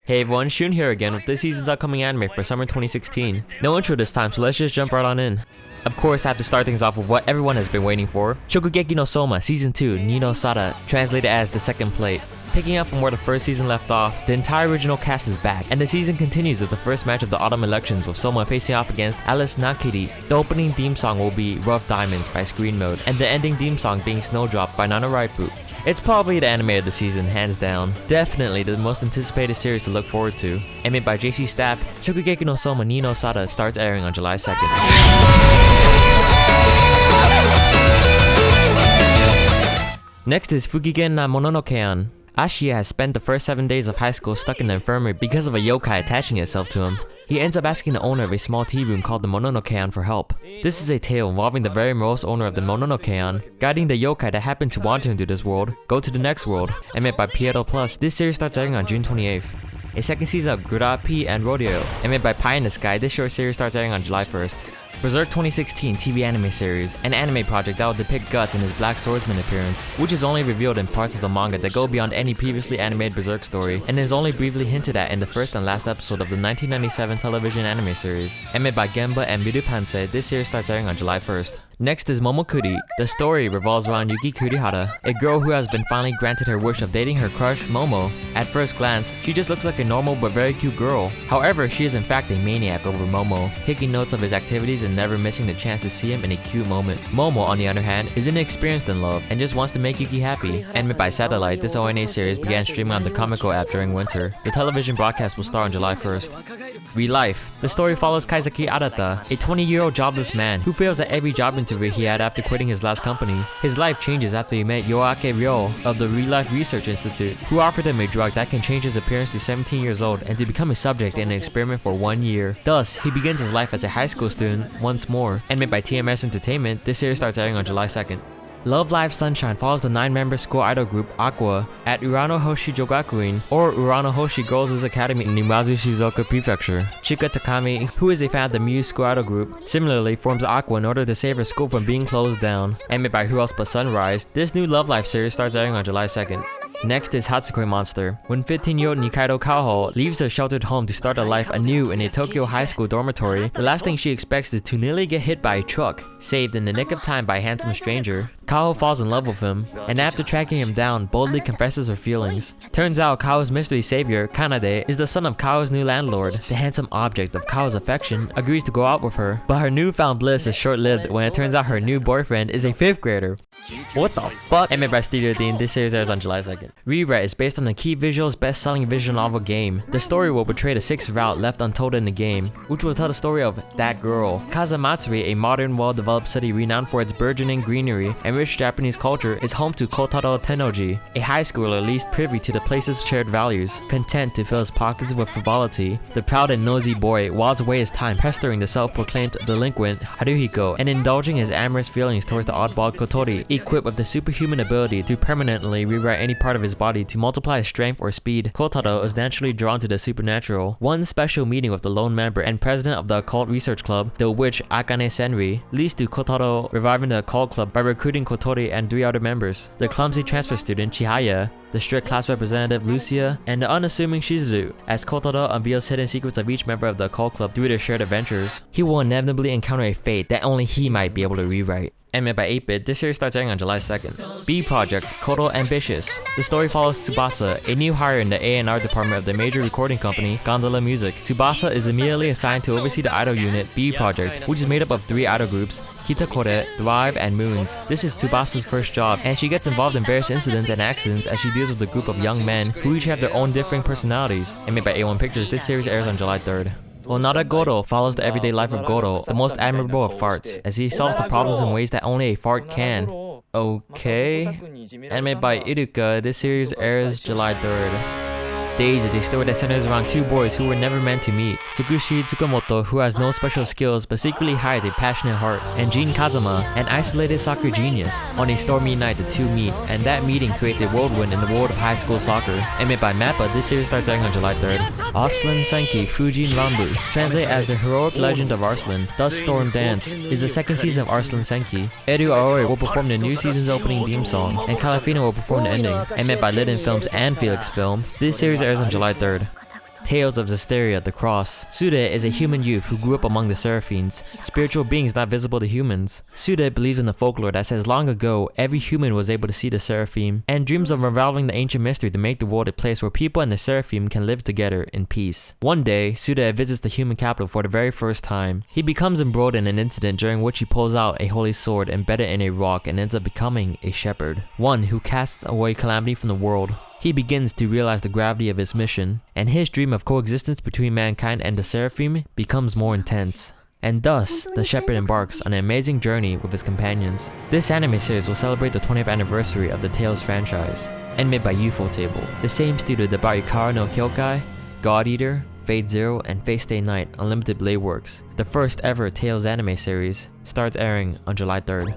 Hey everyone, Shun here again with this season's upcoming anime for summer 2016. No intro this time, so let's just jump right on in. Of course, I have to start things off with what everyone has been waiting for. Shokugeki no Soma Season 2, Ni no Sara, translated as The Second Plate. Picking up from where the first season left off, the entire original cast is back, and the season continues with the first match of the autumn elections with Soma facing off against Alice Nakiri. The opening theme song will be Rough Diamonds by Screen Mode, and the ending theme song being Snowdrop by Nanaraipu. It's probably the anime of the season, hands down. Definitely the most anticipated series to look forward to. And made by JC Staff, Shokugeki no Soma Ni no Sara starts airing on July 2nd. Next is Fukigen na Mononoke-an. Ashia has spent the first 7 days of high school stuck in the infirmary because of a yokai attaching itself to him. He ends up asking the owner of a small tea room called the Mononoke-an for help. This is a tale involving the very morose owner of the Mononoke-an, guiding the yokai that happened to wander into this world, go to the next world, and made by Piero Plus. This series starts airing on June 28th. A second season of Gra-P and Rodeo, and made by Pie in the Sky, this short series starts airing on July 1st. Berserk 2016 TV anime series, an anime project that will depict Guts in his Black Swordsman appearance, which is only revealed in parts of the manga that go beyond any previously animated Berserk story, and is only briefly hinted at in the first and last episode of the 1997 television anime series. And made by Gemba and Miru Pansei, this series starts airing on July 1st. Next is Momokuri. The story revolves around Yuki Kurihara, a girl who has been finally granted her wish of dating her crush, Momo. At first glance, she just looks like a normal but very cute girl. However, she is in fact a maniac over Momo, taking notes of his activities and never missing the chance to see him in a cute moment. Momo, on the other hand, is inexperienced in love and just wants to make Yuki happy. Animated by Satellite, this ONA series began streaming on the Comico app during winter. The television broadcast will start on July 1st. Real Life. The story follows Kaizaki Arata, a 20-year-old jobless man who fails at every job interview he had after quitting his last company. His life changes after he met Yoake Ryo of the Real Life Research Institute, who offered him a drug that can change his appearance to 17 years old and to become a subject in an experiment for 1 year. Thus, he begins his life as a high school student once more. And made by TMS Entertainment, this series starts airing on July 2nd. Love Live Sunshine follows the 9-member school idol group Aqua at Uranohoshi Jogakuin, or Uranohoshi Girls' Academy in Imazu Shizuoka Prefecture. Chika Takami, who is a fan of the Muse school idol group, similarly forms Aqua in order to save her school from being closed down. And made by Who Else But Sunrise, this new Love Live series starts airing on July 2nd. Next is Hatsukoi Monster. When 15-year-old Nikaido Kaho leaves her sheltered home to start a life anew in a Tokyo high school dormitory, the last thing she expects is to nearly get hit by a truck, saved in the nick of time by a handsome stranger. Kaho falls in love with him, and after tracking him down, boldly confesses her feelings. Turns out Kaho's mystery savior, Kanade, is the son of Kaho's new landlord. The handsome object of Kaho's affection agrees to go out with her, but her newfound bliss is short-lived when it turns out her new boyfriend is a 5th grader. What the fuck? Made by Studio Dean, this series airs on July 2nd. Rewrite is based on the Key Visual's best-selling visual novel game. The story will portray the 6th route left untold in the game, which will tell the story of that girl. Kazamatsuri, a modern, well-developed city renowned for its burgeoning greenery and rich Japanese culture, is home to Kotaro Tennoji, a high schooler least privy to the place's shared values. Content to fill his pockets with frivolity, the proud and nosy boy whiles away his time pestering the self-proclaimed delinquent Haruhiko and indulging his amorous feelings towards the oddball Kotori, equipped with the superhuman ability to permanently rewrite any part of his body to multiply his strength or speed. Kotaro is naturally drawn to the supernatural. One special meeting with the lone member and president of the occult research club, the witch Akane Senri, leads to Kotaro reviving the occult club by recruiting Kotori and 3 other members: the clumsy transfer student Chihaya, the strict class representative Lucia, and the unassuming Shizuru. As Kotaro unveils hidden secrets of each member of the occult club through their shared adventures, he will inevitably encounter a fate that only he might be able to rewrite. And made by 8-Bit, this series starts airing on July 2nd. B Project, Kodo Ambitious. The story follows Tsubasa, a new hire in the A&R department of the major recording company, Gondola Music. Tsubasa is immediately assigned to oversee the idol unit, B Project, which is made up of 3 idol groups, Kitakore, Thrive, and Moons. This is Tsubasa's first job, and she gets involved in various incidents and accidents as she deals with a group of young men who each have their own differing personalities. And made by A1 Pictures, this series airs on July 3rd. Onara Gorou follows the everyday life of Gorou, the most admirable of farts, as he solves the problems in ways that only a fart can. Okay. Animated by Iruka, this series airs July 3rd. Days is a story that centers around 2 boys who were never meant to meet. Tsukushi Tsukamoto, who has no special skills but secretly hides a passionate heart, and Jin Kazama, an isolated soccer genius. On a stormy night, the 2 meet, and that meeting creates a whirlwind in the world of high school soccer. And made by Mappa, this series starts airing on July 3rd. Arslan Senki Fujin Rambu, translated as the heroic legend of Arslan, thus Storm Dance, is the 2nd season of Arslan Senki. Eru Aoi will perform the new season's opening theme song, and Calafina will perform the ending. And made by Liden Films and Felix Film, this series airs on July 3rd. Tales of Zestiria the Cross. Suda is a human youth who grew up among the Seraphines, spiritual beings not visible to humans. Suda believes in the folklore that says long ago, every human was able to see the Seraphim, and dreams of unraveling the ancient mystery to make the world a place where people and the Seraphim can live together in peace. One day, Suda visits the human capital for the very first time. He becomes embroiled in an incident during which he pulls out a holy sword embedded in a rock and ends up becoming a shepherd, one who casts away calamity from the world. He begins to realize the gravity of his mission, and his dream of coexistence between mankind and the Seraphim becomes more intense. And thus, the shepherd embarks on an amazing journey with his companions. This anime series will celebrate the 20th anniversary of the Tales franchise, and made by Ufotable, the same studio that brought Ikara no Kyokai, God Eater, Fate Zero, and Fate Stay Night Unlimited Blade Works. The first ever Tales anime series starts airing on July 3rd.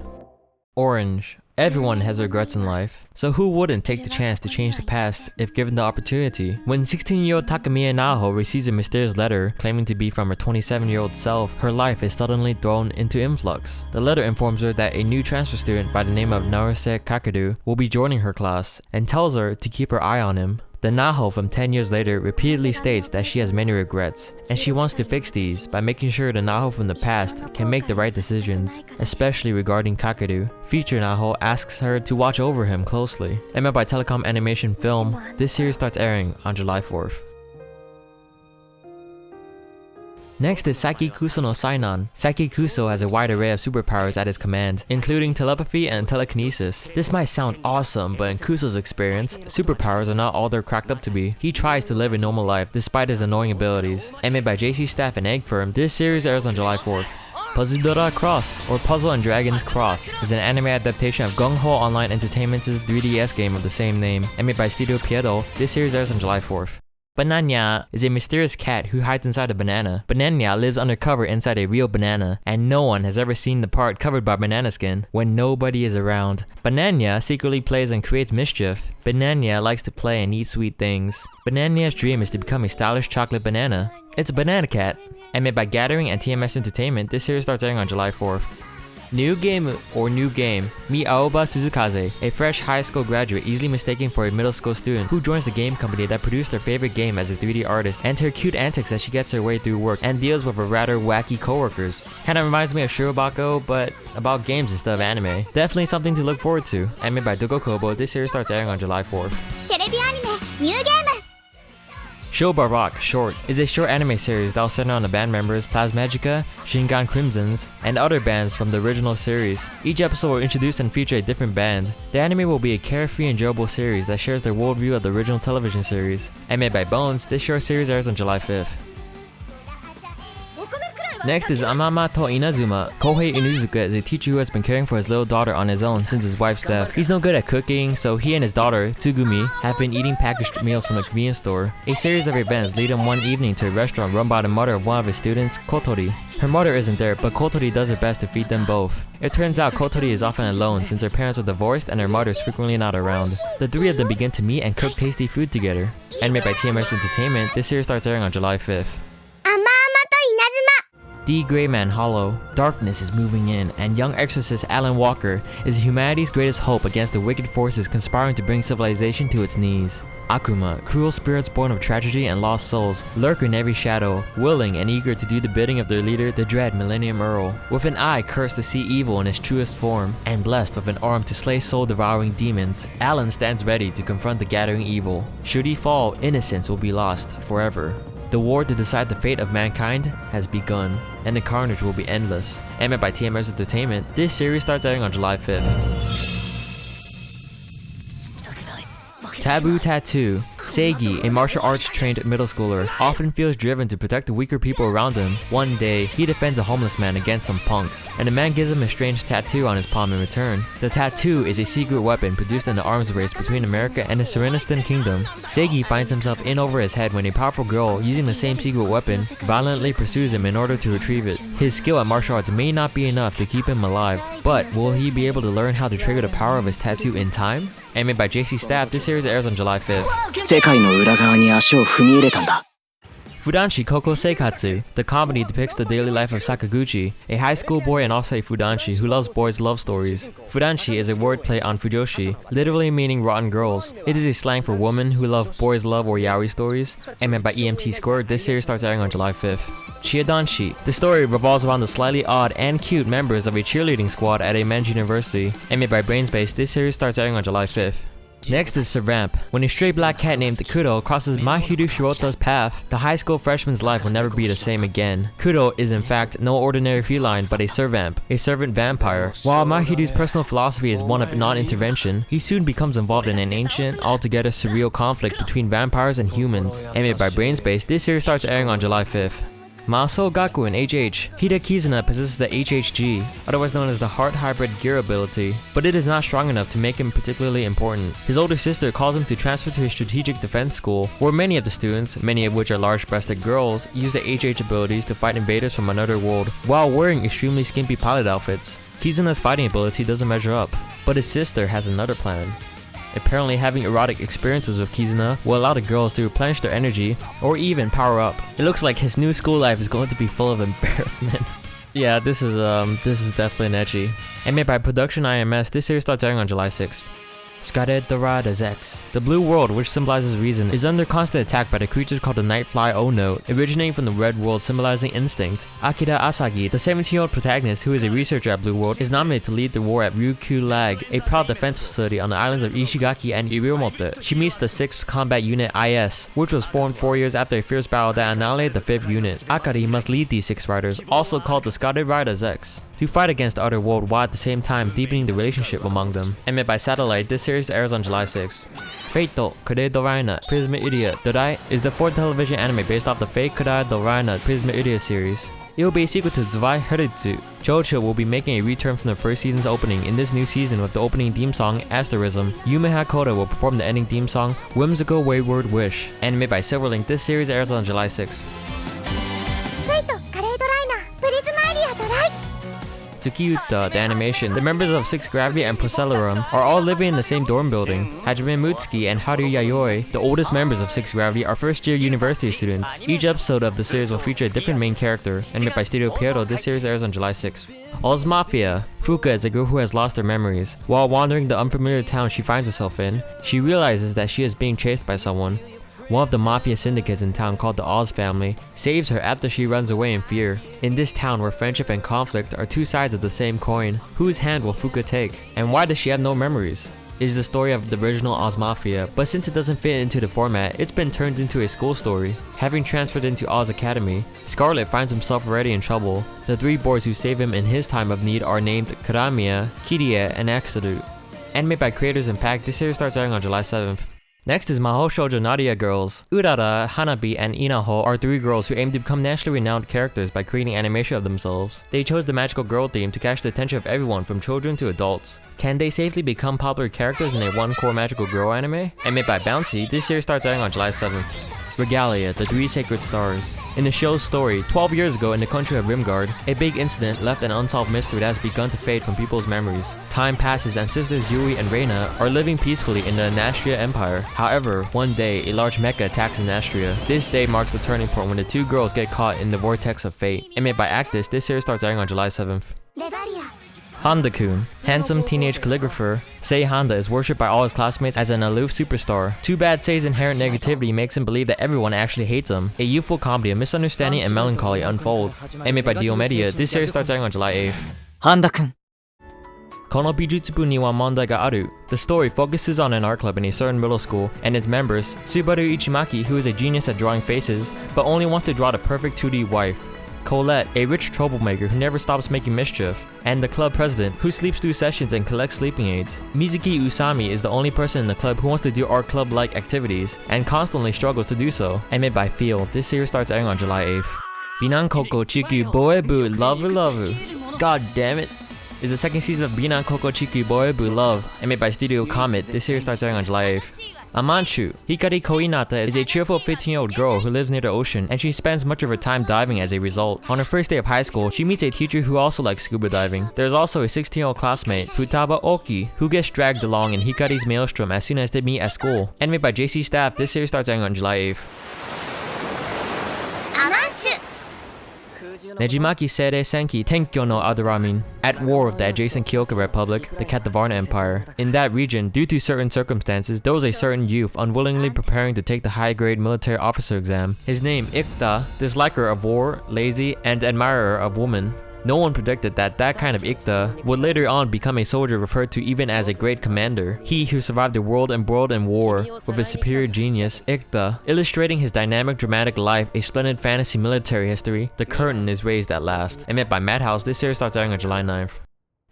Orange. Everyone has regrets in life, so who wouldn't take the chance to change the past if given the opportunity? When 16-year-old Takamiya Naho receives a mysterious letter claiming to be from her 27-year-old self, her life is suddenly thrown into influx. The letter informs her that a new transfer student by the name of Naruse Kakadu will be joining her class, and tells her to keep her eye on him. The Naho from 10 years later repeatedly states that she has many regrets, and she wants to fix these by making sure the Naho from the past can make the right decisions, especially regarding Kakadu. Future Naho asks her to watch over him closely. Made by Telecom Animation Film, this series starts airing on July 4th. Next is Saiki Kusuo no Ψ Nan. Saiki Kusuo has a wide array of superpowers at his command, including telepathy and telekinesis. This might sound awesome, but in Kusuo's experience, superpowers are not all they're cracked up to be. He tries to live a normal life despite his annoying abilities. And made by JC Staff and Egg Firm, this series airs on July 4th. Puzzledora Cross, or Puzzle and Dragons Cross, is an anime adaptation of Gung Ho Online Entertainment's 3DS game of the same name. And made by Studio Piedo, this series airs on July 4th. Bananya is a mysterious cat who hides inside a banana. Bananya lives undercover inside a real banana, and no one has ever seen the part covered by banana skin when nobody is around. Bananya secretly plays and creates mischief. Bananya likes to play and eat sweet things. Bananya's dream is to become a stylish chocolate banana. It's a banana cat. And made by Gathering and TMS Entertainment, this series starts airing on July 4th. New game. Meet Aoba Suzukaze, a fresh high school graduate easily mistaken for a middle school student who joins the game company that produced her favorite game as a 3D artist, and her cute antics as she gets her way through work and deals with her rather wacky coworkers. Kinda reminds me of Shirobako, but about games instead of anime. Definitely something to look forward to. And made by Dogokobo, this series starts airing on July 4th. Shoba Rock Short is a short anime series that will center on the band members Plasmagica, Shingan Crimsons, and other bands from the original series. Each episode will introduce and feature a different band. The anime will be a carefree, enjoyable series that shares their worldview of the original television series. And made by Bones, this short series airs on July 5th. Next is Amaama to Inazuma. Kohei Inuzuka is a teacher who has been caring for his little daughter on his own since his wife's death. He's no good at cooking, so he and his daughter, Tsugumi, have been eating packaged meals from a convenience store. A series of events lead him one evening to a restaurant run by the mother of one of his students, Kotori. Her mother isn't there, but Kotori does her best to feed them both. It turns out Kotori is often alone since her parents are divorced and her mother is frequently not around. The three of them begin to meet and cook tasty food together. And made by TMS Entertainment, this series starts airing on July 5th. D.Gray-man Hallow. Darkness is moving in, and young exorcist Alan Walker is humanity's greatest hope against the wicked forces conspiring to bring civilization to its knees. Akuma, cruel spirits born of tragedy and lost souls, lurk in every shadow, willing and eager to do the bidding of their leader, the dread Millennium Earl. With an eye cursed to see evil in its truest form, and blessed with an arm to slay soul-devouring demons, Alan stands ready to confront the gathering evil. Should he fall, innocence will be lost forever. The war to decide the fate of mankind has begun, and the carnage will be endless. And made by TMS Entertainment, this series starts airing on July 5th. Taboo Tattoo. Seigi, a martial arts trained middle schooler, often feels driven to protect the weaker people around him. One day, he defends a homeless man against some punks, and the man gives him a strange tattoo on his palm in return. The tattoo is a secret weapon produced in the arms race between America and the Serenistan Kingdom. Seigi finds himself in over his head when a powerful girl, using the same secret weapon, violently pursues him in order to retrieve it. His skill at martial arts may not be enough to keep him alive, but will he be able to learn how to trigger the power of his tattoo in time? Made by JC Staff, this series airs on July 5th. Fudanshi Koko Seikatsu. The comedy depicts the daily life of Sakaguchi, a high school boy and also a Fudanshi who loves boys' love stories. Fudanshi is a wordplay on Fujoshi, literally meaning rotten girls. It is a slang for women who love boys' love or yaoi stories. And made by EMT Squirt, this series starts airing on July 5th. Chiadanshi. The story revolves around the slightly odd and cute members of a cheerleading squad at a men's university. And made by Brainspace, this series starts airing on July 5th. Next is Servamp. When a stray black cat named Kuro crosses Mahiru Shirota's path, the high school freshman's life will never be the same again. Kuro is in fact no ordinary feline but a servamp, a servant vampire. While Mahiru's personal philosophy is one of non-intervention, he soon becomes involved in an ancient, altogether surreal conflict between vampires and humans. Animated by Brainspace, this series starts airing on July 5th. Masou Gakuen HxH. Hida Kizuna possesses the HHG, otherwise known as the Heart Hybrid Gear ability, but it is not strong enough to make him particularly important. His older sister calls him to transfer to his strategic defense school, where many of the students, many of which are large-breasted girls, use the HH abilities to fight invaders from another world, while wearing extremely skimpy pilot outfits. Kizuna's fighting ability doesn't measure up, but his sister has another plan. Apparently having erotic experiences with Kizuna will allow the girls to replenish their energy or even power up. It looks like his new school life is going to be full of embarrassment. Yeah, this is definitely an ecchi. And made by Production IMS, this series starts airing on July 6th. Xechs. The X. The blue world, which symbolizes reason, is under constant attack by the creatures called the Nightfly O-Note, originating from the red world symbolizing instinct. Akira Asagi, the 17-year-old protagonist who is a researcher at Blue World, is nominated to lead the war at Ryukyu Lag, a proud defense facility on the islands of Ishigaki and Iriomote. She meets the 6th Combat Unit IS, which was formed 4 years after a fierce battle that annihilated the 5th unit. Akari must lead these 6 riders, also called the Xechs, to fight against the other world while at the same time deepening the relationship among them. And made by Satellite, this series airs on July 6th. Fate to Kure Doraina Prisma Illya Dorai is the 4th television anime based off the Fate Kure Doraina Prisma Illya series. It will be a sequel to Zwei Heritsu. Shoujo will be making a return from the first season's opening in this new season with the opening theme song, Asterism. Yume Hakoda will perform the ending theme song, Whimsical Wayward Wish. Animated by Silverlink, this series airs on July 6th. Tsukiyuta, the animation. The members of Sixth Gravity and Procellarum are all living in the same dorm building. Hajime Mutsuki and Haru Yayoi, the oldest members of Sixth Gravity, are first-year university students. Each episode of the series will feature a different main character. And made by Studio Pierrot, this series airs on July 6th. Oz Mafia. Fuka is a girl who has lost her memories. While wandering the unfamiliar town she finds herself in, she realizes that she is being chased by someone. One of the mafia syndicates in town, called the Oz family, saves her after she runs away in fear. In this town where friendship and conflict are two sides of the same coin, whose hand will Fuka take? And why does she have no memories? It is the story of the original Oz Mafia, but since it doesn't fit into the format, it's been turned into a school story. Having transferred into Oz Academy, Scarlet finds himself already in trouble. The 3 boys who save him in his time of need are named Karamiya, Kiria, and Axelu. Animated by Creators Impact, this series starts airing on July 7th. Next is Mahou Shoujo Naria girls. Urara, Hanabi, and Inaho are 3 girls who aim to become nationally renowned characters by creating animation of themselves. They chose the magical girl theme to catch the attention of everyone from children to adults. Can they safely become popular characters in a one-core magical girl anime? And made by Bouncy, this series starts airing on July 7th. Regalia, the 3 Sacred Stars. In the show's story, 12 years ago in the country of Rimgard, a big incident left an unsolved mystery that has begun to fade from people's memories. Time passes and sisters Yui and Reina are living peacefully in the Anastria Empire. However, one day, a large mecha attacks Anastria. This day marks the turning point when the 2 girls get caught in the vortex of fate. And made by Actus, this series starts airing on July 7th. Regalia. Handa-kun. Handsome teenage calligrapher, Sei Handa is worshipped by all his classmates as an aloof superstar. Too bad Sei's inherent negativity makes him believe that everyone actually hates him. A youthful comedy of misunderstanding and melancholy unfolds. Made by Diomedia, this series starts airing on July 8th. Handa-kun. Kono Bijutsu ni wa mondai ga aru. The story focuses on an art club in a certain middle school and its members, Subaru Ichimaki, who is a genius at drawing faces, but only wants to draw the perfect 2D wife. Colette, a rich troublemaker who never stops making mischief, and the club president, who sleeps through sessions and collects sleeping aids. Mizuki Usami is the only person in the club who wants to do art club-like activities, and constantly struggles to do so. And made by Feel, this series starts airing on July 8th. Binan Koko Chiku Bouei-bu Love. God damn it. Is the 2nd season of Binan Koko Chiku Bouei-bu Love, and made by Studio Comet. This series starts airing on July 8th. Amanchu. Hikari Koinata is a cheerful 15-year-old girl who lives near the ocean, and she spends much of her time diving as a result. On her first day of high school, she meets a teacher who also likes scuba diving. There's also a 16-year-old classmate, Futaba Oki, who gets dragged along in Hikari's maelstrom as soon as they meet at school. Animated by JC Staff, this series starts airing on July 8th. Nejimaki Seirei Senki Tenkyou no Alderamin, at war with the adjacent Kyoka Republic, the Katavarna Empire. In that region, due to certain circumstances, there was a certain youth unwillingly preparing to take the high-grade military officer exam. His name, Ikta, disliker of war, lazy, and admirer of women. No one predicted that that kind of Ikta would later on become a soldier referred to even as a great commander. He who survived the world embroiled in war with his superior genius, Ikta. Illustrating his dynamic dramatic life, a splendid fantasy military history, the curtain is raised at last. Emit by Madhouse, this series starts airing on July 9th.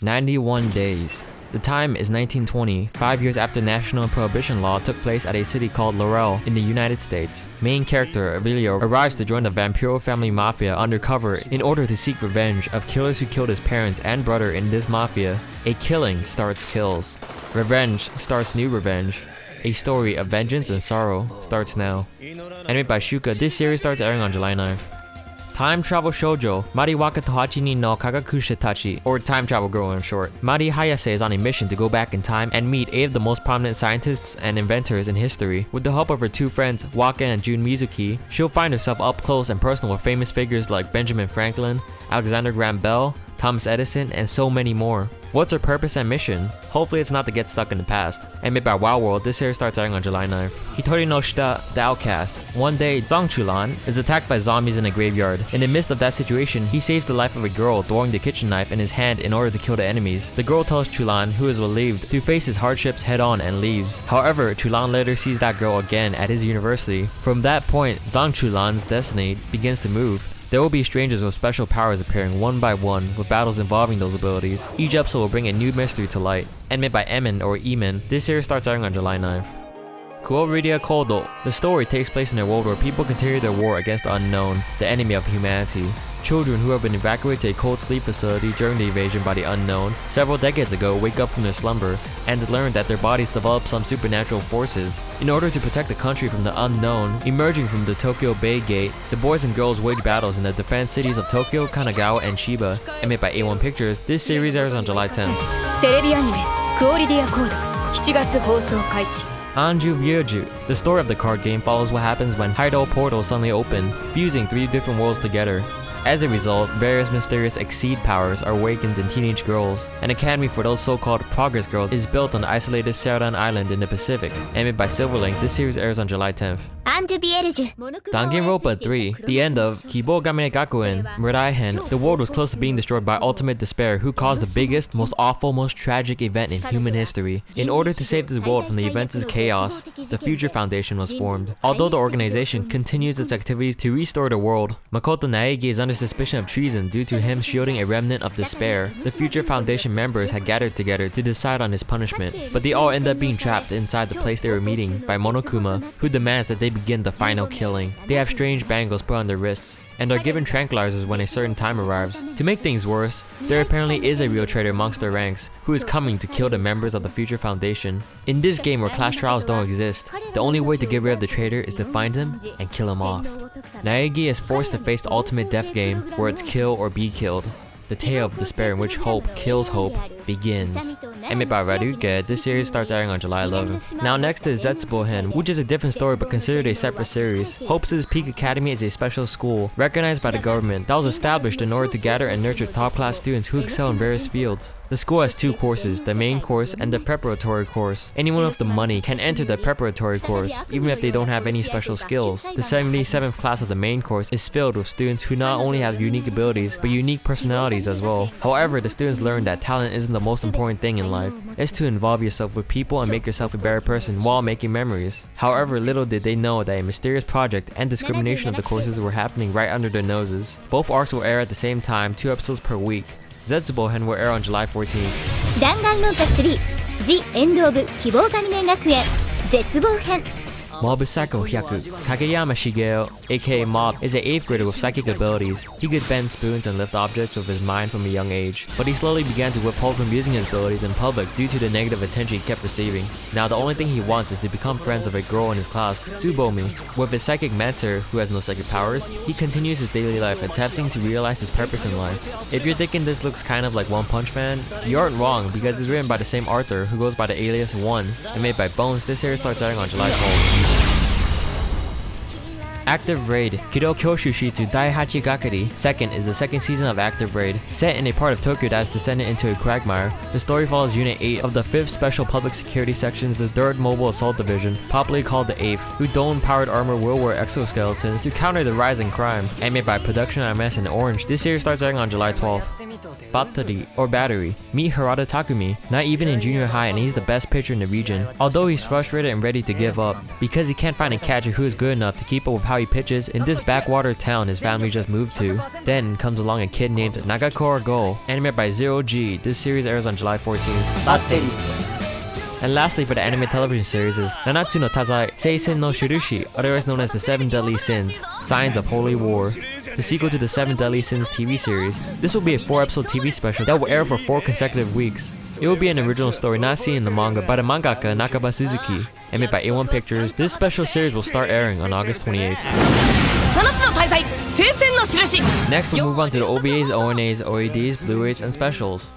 91 days. The time is 1920, 5 years after national prohibition law took place at a city called Laurel in the United States. Main character, Emilio, arrives to join the Vampiro family mafia undercover in order to seek revenge of killers who killed his parents and brother in this mafia. A killing starts kills. Revenge starts new revenge. A story of vengeance and sorrow starts now. Animated by Shuka, this series starts airing on July 9th. Time Travel Shoujo, Mariwaka Tohachi ni no Kagakusha-tachi, or Time Travel Girl in short. Mari Hayase is on a mission to go back in time and meet 8 of the most prominent scientists and inventors in history. With the help of her 2 friends, Waka and Jun Mizuki, she'll find herself up close and personal with famous figures like Benjamin Franklin, Alexander Graham Bell, Thomas Edison, and so many more. What's her purpose and mission? Hopefully it's not to get stuck in the past. And made by WoW World, this series starts airing on July 9th. Hitori no Shita, the Outcast. One day, Zongchulan is attacked by zombies in a graveyard. In the midst of that situation, he saves the life of a girl, throwing the kitchen knife in his hand in order to kill the enemies. The girl tells Chulan, who is relieved, to face his hardships head on and leaves. However, Chulan later sees that girl again at his university. From that point, Zongchulan's destiny begins to move. There will be strangers with special powers appearing one by one, with battles involving those abilities. Each episode will bring a new mystery to light. And made by Emin or Emin, this series starts airing on July 9th. Qualidea Code. The story takes place in a world where people continue their war against the unknown, the enemy of humanity. Children who have been evacuated to a cold sleep facility during the invasion by the unknown several decades ago wake up from their slumber and learn that their bodies develop some supernatural forces. In order to protect the country from the unknown, emerging from the Tokyo Bay Gate, the boys and girls wage battles in the defense cities of Tokyo, Kanagawa, and Chiba. And made by A1 Pictures, this series airs on July 10th. テレビアニメ「クオリディアコード」7月放送開始 Anju Vyoju. The story of the card game follows what happens when Hydel portals suddenly open, fusing 3 different worlds together. As a result, various mysterious Exceed powers are awakened in teenage girls. An academy for those so-called progress girls is built on the isolated Seirei Island in the Pacific. Animated by Silverlink, this series airs on July 10th. Danganronpa 3, the end of Kibogame Gakuen Muraihen. The world was close to being destroyed by Ultimate Despair, who caused the biggest, most awful, most tragic event in human history. In order to save this world from the events' chaos, the Future Foundation was formed. Although the organization continues its activities to restore the world, Makoto Naegi is under suspicion of treason due to him shielding a remnant of despair. The Future Foundation members had gathered together to decide on his punishment, but they all end up being trapped inside the place they were meeting by Monokuma, who demands that they begin the final killing. They have strange bangles put on their wrists and are given tranquilizers when a certain time arrives. To make things worse, there apparently is a real traitor amongst their ranks who is coming to kill the members of the Future Foundation. In this game where class trials don't exist, the only way to get rid of the traitor is to find him and kill him off. Naegi is forced to face the ultimate death game where it's kill or be killed. The tale of despair in which hope kills hope begins. Animated by Raruke, this series starts airing on July 11th. Now next is Zetsubohen, which is a different story but considered a separate series. Hope's Peak Academy is a special school recognized by the government that was established in order to gather and nurture top-class students who excel in various fields. The school has 2 courses, the main course and the preparatory course. Anyone with the money can enter the preparatory course, even if they don't have any special skills. The 77th class of the main course is filled with students who not only have unique abilities, but unique personalities as well. However, the students learn that talent isn't the most important thing in life. It's to involve yourself with people and make yourself a better person while making memories. However, little did they know that a mysterious project and discrimination of the courses were happening right under their noses. Both arcs will air at the same time, 2 episodes per week. Zetsubohen will air on July 14th. 弾丸論破3 The End of 希望神年学園絶望編 Mobusako Hyaku. Kageyama Shigeo, aka Mob, is an 8th grader with psychic abilities. He could bend spoons and lift objects with his mind from a young age, but he slowly began to withhold from using his abilities in public due to the negative attention he kept receiving. Now the only thing he wants is to become friends with a girl in his class, Tsubomi. With his psychic mentor, who has no psychic powers, he continues his daily life attempting to realize his purpose in life. If you're thinking this looks kind of like One Punch Man, you aren't wrong because it's written by the same author who goes by the alias One, and made by Bones. This series starts airing on July 12th. Active Raid Kido Kyoshushi Daihachi Gakari. Second is the second season of Active Raid. Set in a part of Tokyo that is descended into a quagmire, the story follows Unit 8 of the 5th Special Public Security Section's 3rd Mobile Assault Division, popularly called the 8th, who don powered armor will wear exoskeletons to counter the rising crime. Animated by Production IMS in Orange, this series starts airing on July 12th. Battery or Battery. Meet Harada Takumi, not even in junior high, and he's the best pitcher in the region. Although he's frustrated and ready to give up, because he can't find a catcher who is good enough to keep up with how he pitches in this backwater town his family just moved to. Then comes along a kid named Nagakura Go, animated by Zero G. This series airs on July 14th. Battery. And lastly for the anime television series is Nanatsu no Tazai Seisen no Shirushi, otherwise known as the 7 Deadly Sins, Signs of Holy War. The sequel to the 7 Deadly Sins TV series. This will be a 4-episode TV special that will air for 4 consecutive weeks. It will be an original story not seen in the manga by the mangaka Nakaba Suzuki, and made by A1 Pictures. This special series will start airing on August 28th. Next we'll move on to the OVAs, ONAs, OADs, Blu-rays, and specials.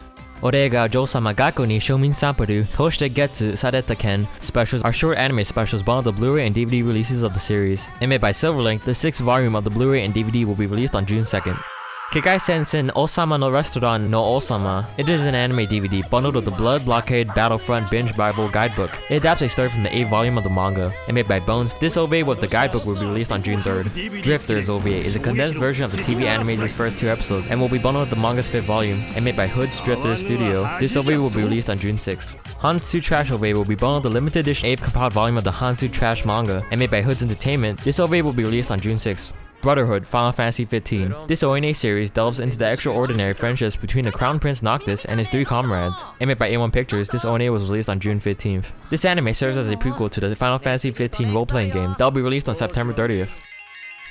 Ore ga Jousama Gakko ni Shoumin Samparu Toshite Getsu Sareta Ken specials are short anime specials bundled the Blu-ray and DVD releases of the series. And made by Silverlink, the 6th volume of the Blu-ray and DVD will be released on June 2nd. Kekkai Sensen Osama no Restaurant no Osama. It is an anime DVD bundled with the Blood Blockade Battlefront Binge Bible Guidebook. It adapts a story from the 8th volume of the manga. And made by Bones, this OVA with the guidebook will be released on June 3rd. Drifters OVA is a condensed version of the TV anime's first 2 episodes and will be bundled with the manga's 5th volume. And made by Hood's Drifters Studio, this OVA will be released on June 6th. Hansu Trash OVA will be bundled with the limited edition 8th compiled volume of the Hansu Trash manga. And made by Hood's Entertainment, this OVA will be released on June 6th. Brotherhood Final Fantasy 15. This ONA series delves into the extraordinary friendships between the Crown Prince Noctis and his 3 comrades. Animated by A1 Pictures, this ONA was released on June 15th. This anime serves as a prequel to the Final Fantasy 15 role-playing game that will be released on September 30th.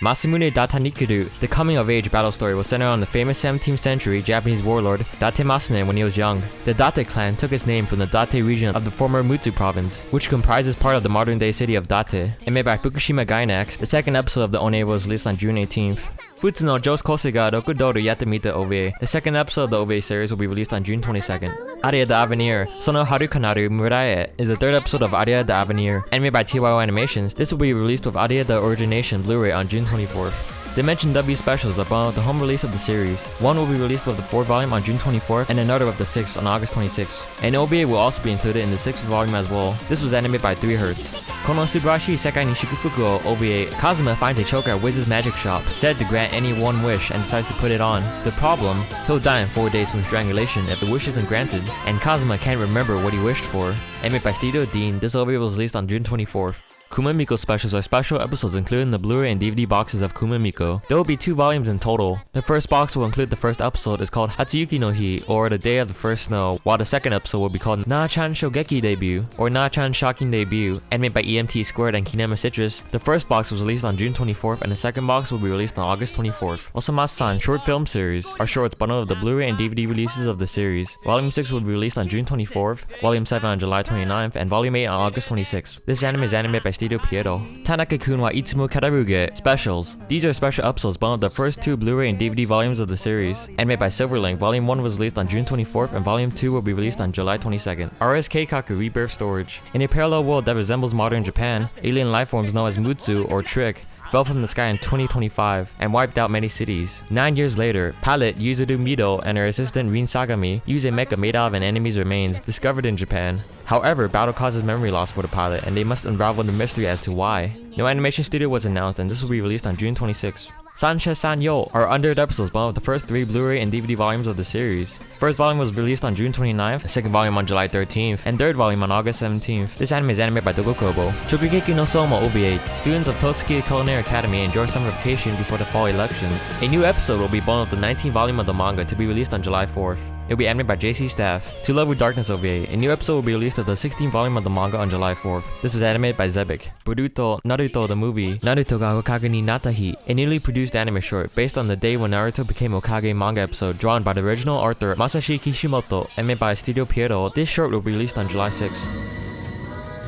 Masamune Datenicle, the coming-of-age battle story, was centered on the famous 17th century Japanese warlord Date Masune when he was young. The Date clan took its name from the Date region of the former Mutsu province, which comprises part of the modern-day city of Date. And made by Fukushima Gainax, the 2nd episode of the ONA was released on June 18th. Futsuno Jo's Kose ga Rokudoru Yatemita OVA. The 2nd episode of the OVA series will be released on June 22nd. Aria de Avenir Sono Harukanaru Murae is the 3rd episode of Aria de Avenir. Animated by TYO Animations, this will be released with Aria de Origination Blu-ray on June 24th. Dimension W specials are bundled with the home release of the series. One will be released with the 4th volume on June 24th and another with the 6th on August 26th. An OVA will also be included in the 6th volume as well. This was animated by 3Hz. Kono Subarashi Sekai ni Shikufuku OVA. Kazuma finds a choker at Wiz's magic shop, said to grant any one wish, and decides to put it on. The problem? He'll die in 4 days from strangulation if the wish isn't granted, and Kazuma can't remember what he wished for. Animated by Studio Dean, this OVA was released on June 24th. Kumamiko specials are special episodes included in the Blu-ray and DVD boxes of Kumamiko. There will be 2 volumes in total. The first box will include the first episode is called Hatsuyuki no Hi, or The Day of the First Snow, while the 2nd episode will be called Na-chan Shokugeki Debut, or Na-chan Shocking Debut, animated by EMT Squared and Kinema Citrus. The first box was released on June 24th and the 2nd box will be released on August 24th. Osamasu-san short film series are shorts bundled with the Blu-ray and DVD releases of the series. Volume 6 will be released on June 24th, Volume 7 on July 29th, and Volume 8 on August 26th. This anime is animated by Studio Piero. Tanaka-kun wa Itsumo Kataruge specials. These are special episodes bundled with the first 2 Blu-ray and DVD volumes of the series. Animated by Silverlink, Volume 1 was released on June 24th and Volume 2 will be released on July 22nd. RS Keikaku Rebirth Storage. In a parallel world that resembles modern Japan, alien lifeforms known as Mutsu or Trick fell from the sky in 2025 and wiped out many cities. 9 years later, pilot Yuzuru Mido and her assistant Rin Sagami use a mecha made out of an enemy's remains discovered in Japan. However, battle causes memory loss for the pilot and they must unravel the mystery as to why. No animation studio was announced and this will be released on June 26th. Sansha Sanyo are 100 episodes bundled with the first 3 Blu-ray and DVD volumes of the series. First volume was released on June 29th, 2nd volume on July 13th, and 3rd volume on August 17th. This anime is animated by Dogokobo. Shokugeki no Soma OVA. Students of Totsuki Culinary Academy enjoy summer vacation before the fall elections. A new episode will be bundled with the 19th volume of the manga to be released on July 4th. It will be animated by JC Staff. To Love with Darkness OVA. A new episode will be released with the 16th volume of the manga on July 4th. This was animated by Zebek. Boruto Naruto the movie. Naruto ga Hokage ni Natahi. A newly produced anime short based on the day when Naruto became Hokage manga episode drawn by the original author Masashi Kishimoto and made by Studio Piero. This short will be released on July 6th.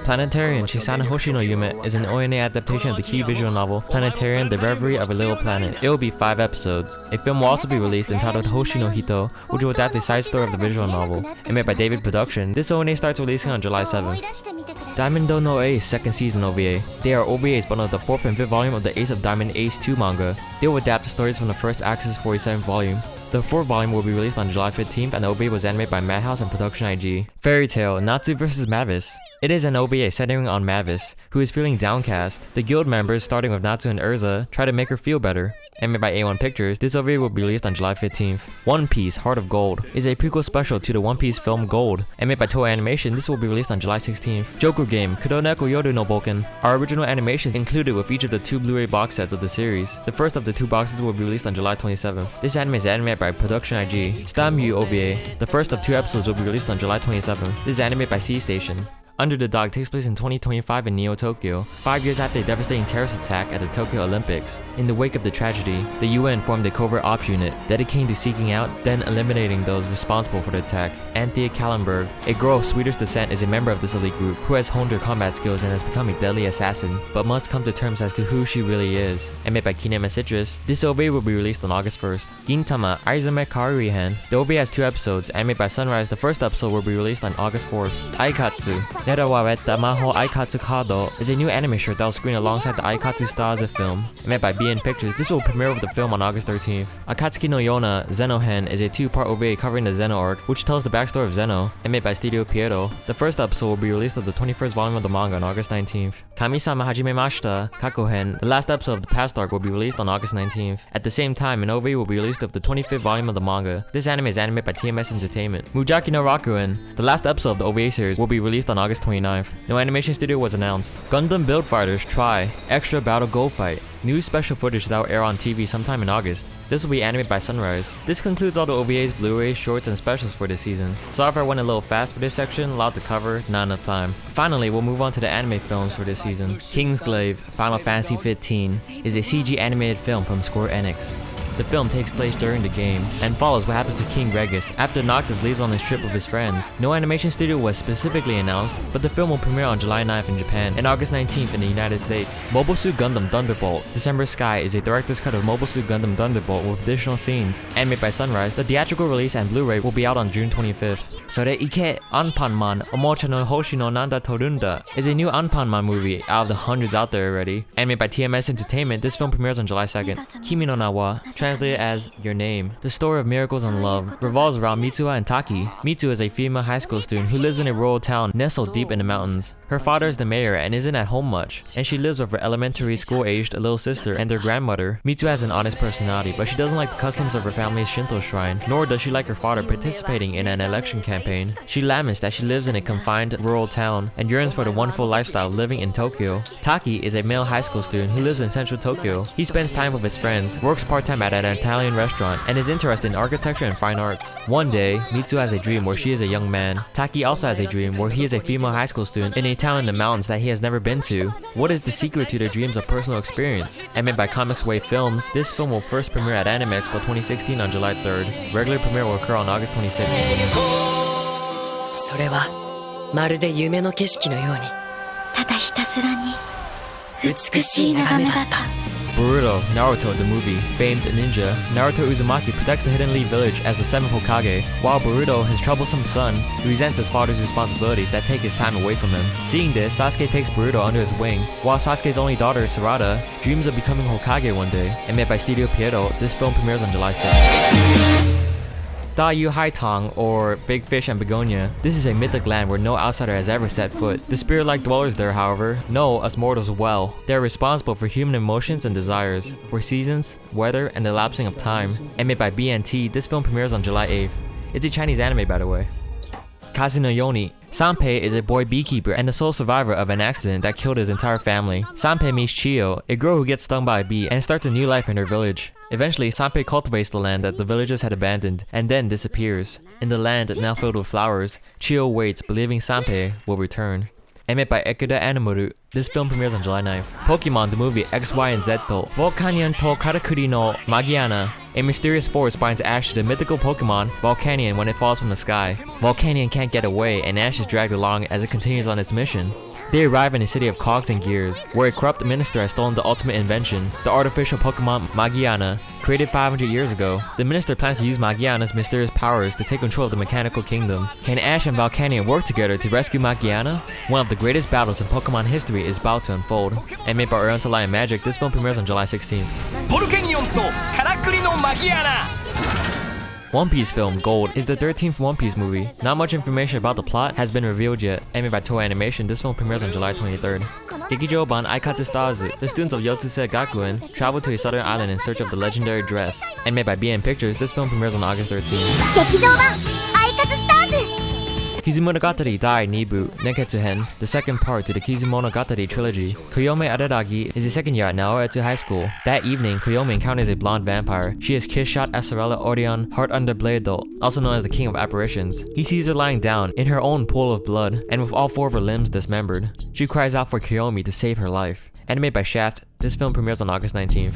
Planetarian Shisana Hoshi no Yume is an ONA adaptation of the key visual novel Planetarian The Reverie of a Little Planet. It will be 5 episodes. A film will also be released entitled Hoshi no Hito, which will adapt a side story of the visual novel. And made by David Production, this ONA starts releasing on July 7th. Diamond no Ace second season OVA. They are OVAs but on the 4th and 5th volume of the Ace of Diamond Ace 2 manga. They will adapt the stories from the first Axis 47th volume. The 4th volume will be released on July 15th and the OVA was animated by Madhouse and Production IG. Fairy Tail, Natsu vs Mavis. It is an OVA centering on Mavis, who is feeling downcast. The guild members, starting with Natsu and Urza, try to make her feel better. Animated by A1 Pictures, this OVA will be released on July 15th. One Piece, Heart of Gold, is a prequel special to the One Piece film Gold. Animated by Toei Animation, this will be released on July 16th. Joker Game, Kuroneko Yoru no Boken, are original animations included with each of the 2 Blu-ray box sets of the series. The first of the 2 boxes will be released on July 27th. This anime is animated by Production IG. Stamu OVA, the first of 2 episodes will be released on July 27th. This is animated by C Station. Under the Dog takes place in 2025 in Neo-Tokyo, 5 years after a devastating terrorist attack at the Tokyo Olympics. In the wake of the tragedy, the UN formed a covert ops unit, dedicated to seeking out, then eliminating those responsible for the attack. Anthea Kallenberg, a girl of Swedish descent, is a member of this elite group, who has honed her combat skills and has become a deadly assassin, but must come to terms as to who she really is. Animated by Kinema Citrus, this OVA will be released on August 1st. Gintama Aizume Karuri-hen. The OVA has 2 episodes. Animated by Sunrise, the first episode will be released on August 4th. Aikatsu Nerawaweta Mahou Aikatsu Kado is a new anime short that will screen alongside the Aikatsu Stars film. Made by BN Pictures, this will premiere with the film on August 13th. Akatsuki no Yona Zeno-hen is a 2-part OVA covering the Zeno arc, which tells the backstory of Zeno, and made by Studio Piero. The first episode will be released of the 21st volume of the manga on August 19th. Kami-sama Hajimemashita Kakohen, the last episode of the past arc, will be released on August 19th. At the same time, an OVA will be released of the 25th volume of the manga. This anime is animated by TMS Entertainment. Mujaki no Rakuen, the last episode of the OVA series, will be released on August 29th. No animation studio was announced. Gundam Build Fighters Try Extra Battle Go Fight. New special footage that will air on TV sometime in August. This will be animated by Sunrise. This concludes all the OVAs, Blu-rays, shorts, and specials for this season. Sorry if I went a little fast for this section, a lot to cover, not enough time. Finally, we'll move on to the anime films for this season. Kingsglaive Final Fantasy 15 is a CG animated film from Square Enix. The film takes place during the game and follows what happens to King Regis after Noctis leaves on his trip with his friends. No animation studio was specifically announced, but the film will premiere on July 9th in Japan and August 19th in the United States. Mobile Suit Gundam Thunderbolt December Sky is a director's cut of Mobile Suit Gundam Thunderbolt with additional scenes. Animated by Sunrise, the theatrical release and Blu-ray will be out on June 25th. Sore Ike Anpanman Omocha no Hoshi no Nanda Torunda is a new Anpanman movie out of the hundreds out there already. Animated by TMS Entertainment, this film premieres on July 2nd. Kimi no Nawa, translated as Your Name. The story of miracles and love revolves around Mitsuha and Taki. Mitsu is a female high school student who lives in a rural town nestled deep in the mountains. Her father is the mayor and isn't at home much, and she lives with her elementary school-aged little sister and their grandmother. Mitsu has an honest personality, but she doesn't like the customs of her family's Shinto shrine, nor does she like her father participating in an election campaign. She laments that she lives in a confined rural town and yearns for the wonderful lifestyle living in Tokyo. Taki is a male high school student who lives in central Tokyo. He spends time with his friends, works part-time at an Italian restaurant, and is interested in architecture and fine arts. One day, Mitsu has a dream where she is a young man. Taki also has a dream where he is a female high school student in a town in the mountains that he has never been to. What is the secret to their dreams of personal experience? Animated by Comics Wave Films, this film will first premiere at Anime Expo 2016 on July 3rd. Regular premiere will occur on August 26th. それはまるで夢の景色のようにただひたすらに美しい眺めだった Boruto, Naruto the movie. Famed ninja, Naruto Uzumaki protects the Hidden Leaf village as the 7th Hokage, while Boruto, his troublesome son, resents his father's responsibilities that take his time away from him. Seeing this, Sasuke takes Boruto under his wing, while Sasuke's only daughter, Sarada, dreams of becoming Hokage one day. And made by Studio Piero, this film premieres on July 6th. Da Yu Haitong, or Big Fish and Begonia. This is a mythic land where no outsider has ever set foot. The spirit-like dwellers there, however, know us mortals well. They are responsible for human emotions and desires, for seasons, weather, and the lapsing of time. And made by BNT, this film premieres on July 8th. It's a Chinese anime, by the way. Kazuno Yoni. Sanpei is a boy beekeeper and the sole survivor of an accident that killed his entire family. Sanpei meets Chiyo, a girl who gets stung by a bee, and starts a new life in her village. Eventually, Sanpei cultivates the land that the villagers had abandoned, and then disappears. In the land now filled with flowers, Chiyo waits, believing Sanpei will return. Made by Ekida Animuru, this film premieres on July 9th. Pokemon the movie X, Y, and Z to Volcanion to Karakuri no Magiana. A mysterious force binds Ash to the mythical Pokemon Volcanion when it falls from the sky. Volcanion can't get away, and Ash is dragged along as it continues on its mission. They arrive in the city of cogs and gears, where a corrupt minister has stolen the ultimate invention, the artificial Pokemon Magiana, created 500 years ago. The minister plans to use Magiana's mysterious powers to take control of the mechanical kingdom. Can Ash and Volcanion work together to rescue Magiana? One of the greatest battles in Pokemon history is about to unfold. And made by Oriental Light and Magic, this film premieres on July 16th. One Piece film, Gold, is the 13th One Piece movie. Not much information about the plot has been revealed yet. And made by Toei Animation, this film premieres on July 23rd. Gekijoban Aikatsustazu, the students of Yotsuset Gakuen travel to a southern island in search of the legendary dress. And made by BN Pictures, this film premieres on August 13th. 劇場版アイカツスターズ Kizumonogatari Dai Nibu Nenketsuhen, the second part to the Kizumonogatari trilogy. Koyome Araragi is a second year at Naoretsu High School. That evening, Koyome encounters a blonde vampire. She is Kiss-shot Asarella Orion, Heart Under Blade, also known as the King of Apparitions. He sees her lying down in her own pool of blood, and with all 4 of her limbs dismembered. She cries out for Koyome to save her life. Animated by Shaft, this film premieres on August 19th.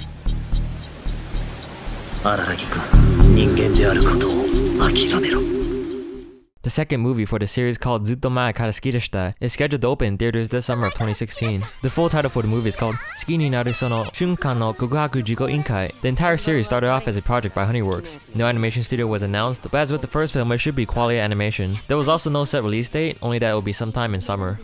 The second movie for the series, called Zutto Mae Kara Skirashita, is scheduled to open in theaters this summer of 2016. The full title for the movie is called Suki ni Naru Sono Shunkan no Kokuhaku Jigo Inkai. The entire series started off as a project by Honeyworks. No animation studio was announced, but as with the first film, it should be Qualidea Animation. There was also no set release date, only that it will be sometime in summer.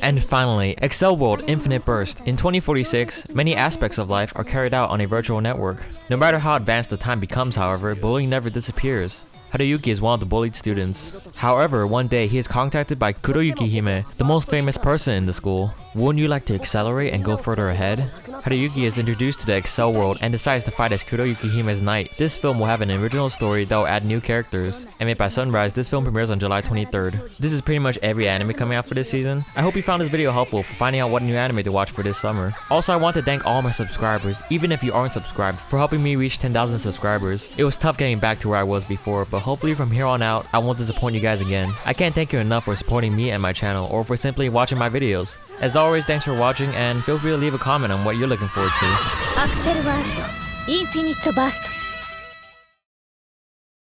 And finally, Excel World Infinite Burst. In 2046, many aspects of life are carried out on a virtual network. No matter how advanced the time becomes, however, bullying never disappears. Haruyuki is one of the bullied students. However, one day he is contacted by Kuroyuki Hime, the most famous person in the school. Wouldn't you like to accelerate and go further ahead? Haruyuki is introduced to the Excel world and decides to fight as Kuroyuki Hime's knight. This film will have an original story that will add new characters. And made by Sunrise, this film premieres on July 23rd. This is pretty much every anime coming out for this season. I hope you found this video helpful for finding out what new anime to watch for this summer. Also, I want to thank all my subscribers, even if you aren't subscribed, for helping me reach 10,000 subscribers. It was tough getting back to where I was before, but hopefully from here on out, I won't disappoint you guys again. I can't thank you enough for supporting me and my channel, or for simply watching my videos. As always, thanks for watching, and feel free to leave a comment on what you're looking forward to. Axel World Infinite Burst